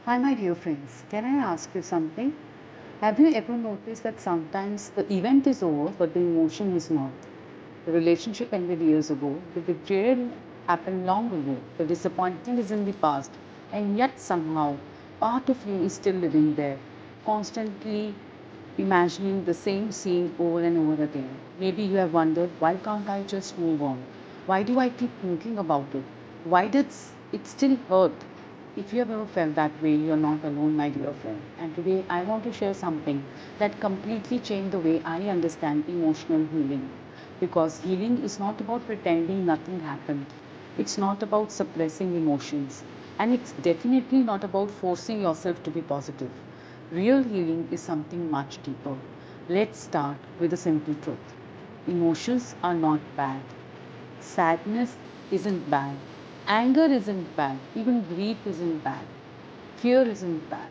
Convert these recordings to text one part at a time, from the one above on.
Hi, my dear friends. Can I ask you something? Have you ever noticed that sometimes the event is over, but the emotion is not? The relationship ended years ago, the betrayal happened long ago, the disappointment is in the past, and yet somehow part of you is still living there, constantly imagining the same scene over and over again. Maybe you have wondered, why can't I just move on? Why do I keep thinking about it? Why does it still hurt? If you have ever felt that way, you are not alone, my dear friend. And today I want to share something that completely changed the way I understand emotional healing. Because healing is not about pretending nothing happened, it's not about suppressing emotions, and it's definitely not about forcing yourself to be positive. Real healing is something much deeper. Let's start with a simple truth: emotions are not bad. Sadness isn't bad. Anger isn't bad. Even grief isn't bad. Fear isn't bad.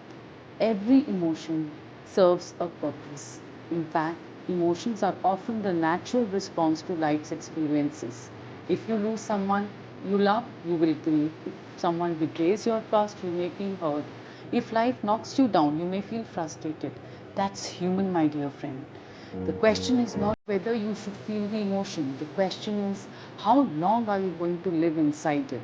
Every emotion serves a purpose. In fact, emotions are often the natural response to life's experiences. If you lose someone you love, you will grieve. If someone betrays your trust, you may feel hurt. If life knocks you down, you may feel frustrated. That's human, my dear friend. The question is not whether you should feel the emotion. The question is, how long are you going to live inside it?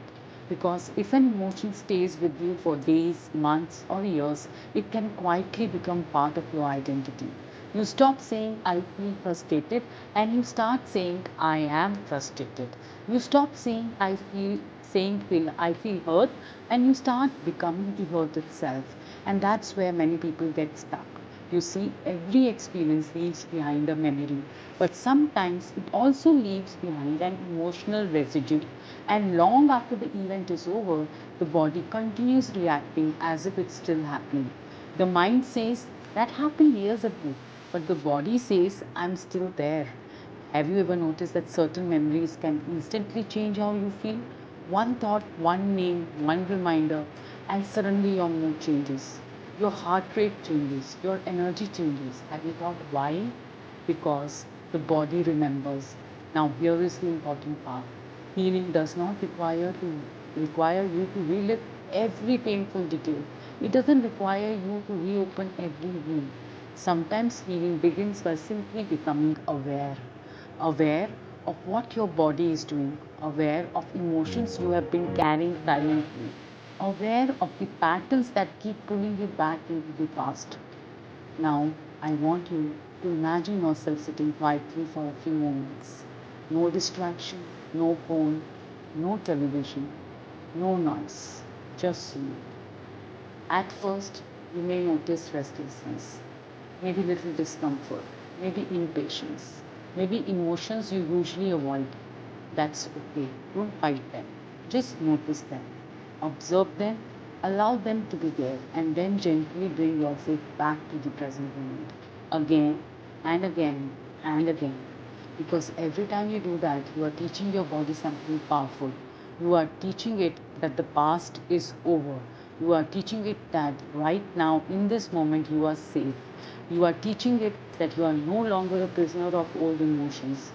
Because if an emotion stays with you for days, months, or years, it can quietly become part of your identity. You stop saying, I feel frustrated, and you start saying, I am frustrated. You stop saying, I feel hurt, and you start becoming the hurt itself. And that's where many people get stuck. You see, every experience leaves behind a memory, but sometimes it also leaves behind an emotional residue. And long after the event is over, the body continues reacting as if it's still happening. The mind says, that happened years ago, but the body says, I'm still there. Have you ever noticed that certain memories can instantly change how you feel? One thought, one name, one reminder, and suddenly your mood changes. Your heart rate changes, your energy changes. Have you thought why? Because the body remembers. Now here is the important part. Healing does not require you to relive every painful detail. It doesn't require you to reopen every wound. Sometimes healing begins by simply becoming aware of what your body is doing, aware of emotions you have been carrying silently, aware of the patterns that keep pulling you back into the past. Now, I want you to imagine yourself sitting quietly for a few moments. No distraction, no phone, no television, no noise, just you. At first, you may notice restlessness, maybe little discomfort, maybe impatience, maybe emotions you usually avoid. That's okay. Don't fight them. Just notice them. Observe them. Allow them to be there. And then gently bring yourself back to the present moment. Again and again and again. Because every time you do that, you are teaching your body something powerful. You are teaching it that the past is over. You are teaching it that right now, in this moment, you are safe. You are teaching it that you are no longer a prisoner of old emotions.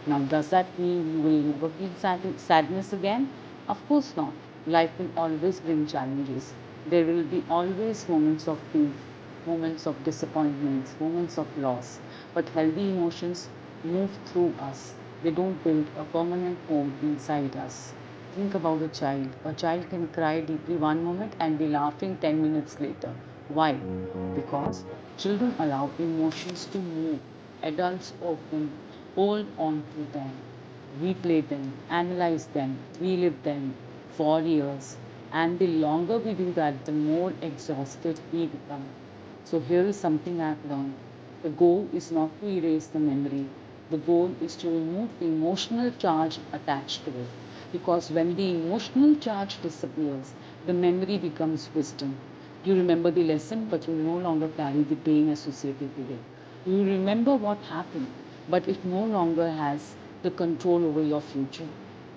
Now, does that mean you will never feel sadness again? Of course not. Life will always bring challenges. There will be always moments of grief, moments of disappointments, moments of loss. But healthy emotions move through us. They don't build a permanent home inside us. Think about a child. A child can cry deeply one moment and be laughing 10 minutes later. Why? Because children allow emotions to move. Adults often hold on to them, replay them, analyze them, relive them for years. And the longer we do that, the more exhausted we become. So here is something I've learned. The goal is not to erase the memory. The goal is to remove the emotional charge attached to it. Because when the emotional charge disappears, the memory becomes wisdom. You remember the lesson, but you no longer carry the pain associated with it. You remember what happened, but it no longer has the control over your future.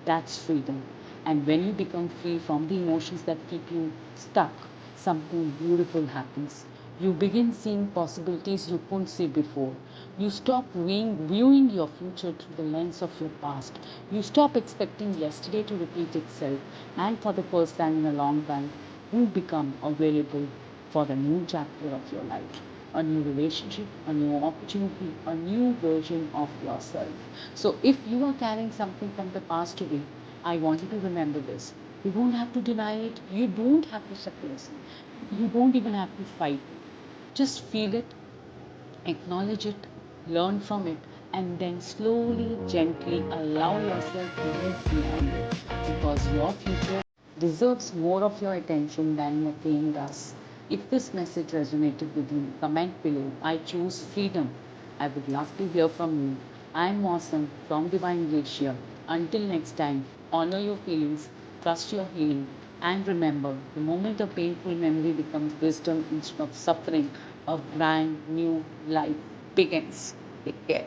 That's freedom. And when you become free from the emotions that keep you stuck, something beautiful happens. You begin seeing possibilities you couldn't see before. You stop viewing your future through the lens of your past. You stop expecting yesterday to repeat itself. And for the first time in a long time, you become available for a new chapter of your life, a new relationship, a new opportunity, a new version of yourself. So, if you are carrying something from the past today, I want you to remember this. You don't have to deny it, you don't have to suppress it, you don't even have to fight it. Just feel it, acknowledge it, learn from it, and then slowly, gently allow yourself to move beyond it because your future deserves more of your attention than your pain does. If this message resonated with you, comment below. I choose freedom. I would love to hear from you. I'm awesome from Divine Glacier. Until next time, honor your feelings, trust your healing, and remember the moment a painful memory becomes wisdom instead of suffering, a brand new life begins. Take care.